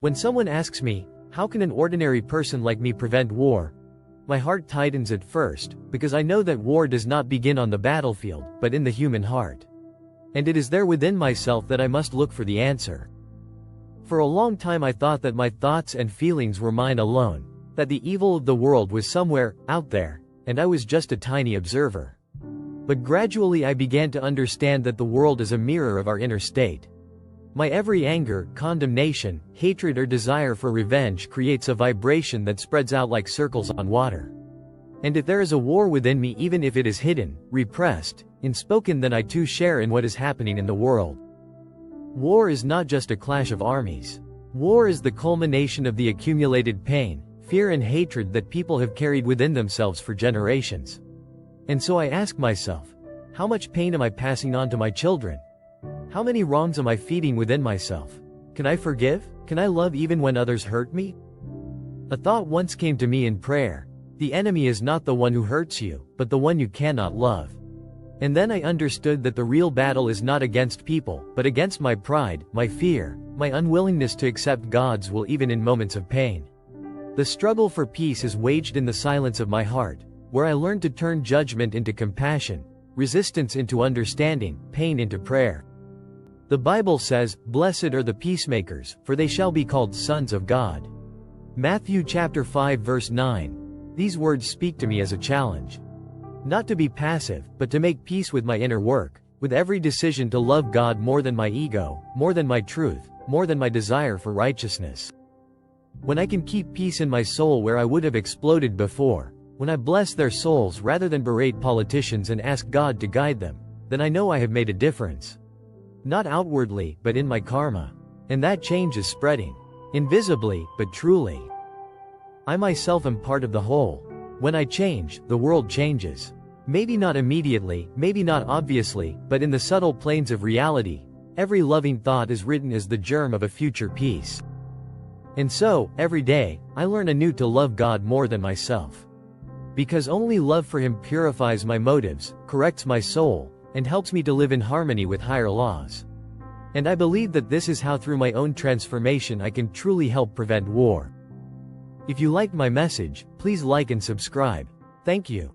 When someone asks me, how can an ordinary person like me prevent war? My heart tightens at first, because I know that war does not begin on the battlefield, but in the human heart. And it is there within myself that I must look for the answer. For a long time I thought that my thoughts and feelings were mine alone, that the evil of the world was somewhere, out there, and I was just a tiny observer. But gradually I began to understand that the world is a mirror of our inner state. My every anger, condemnation, hatred or desire for revenge creates a vibration that spreads out like circles on water. And if there is a war within me, even if it is hidden, repressed, unspoken, then I too share in what is happening in the world. War is not just a clash of armies. War is the culmination of the accumulated pain, fear and hatred that people have carried within themselves for generations. And so I ask myself, how much pain am I passing on to my children? How many wrongs am I feeding within myself? Can I forgive? Can I love even when others hurt me? A thought once came to me in prayer: the enemy is not the one who hurts you, but the one you cannot love. And then I understood that the real battle is not against people, but against my pride, my fear, my unwillingness to accept God's will even in moments of pain. The struggle for peace is waged in the silence of my heart, where I learned to turn judgment into compassion, resistance into understanding, pain into prayer. The Bible says, "Blessed are the peacemakers, for they shall be called sons of God." Matthew chapter 5 verse 9. These words speak to me as a challenge. Not to be passive, but to make peace with my inner work, with every decision to love God more than my ego, more than my truth, more than my desire for righteousness. When I can keep peace in my soul where I would have exploded before, when I bless their souls rather than berate politicians and ask God to guide them, then I know I have made a difference. Not outwardly, but in my karma. And that change is spreading. Invisibly, but truly. I myself am part of the whole. When I change, the world changes. Maybe not immediately, maybe not obviously, but in the subtle planes of reality, every loving thought is written as the germ of a future peace. And so, every day, I learn anew to love God more than myself. Because only love for Him purifies my motives, corrects my soul, and helps me to live in harmony with higher laws. And I believe that this is how through my own transformation I can truly help prevent war. If you liked my message, please like and subscribe. Thank you.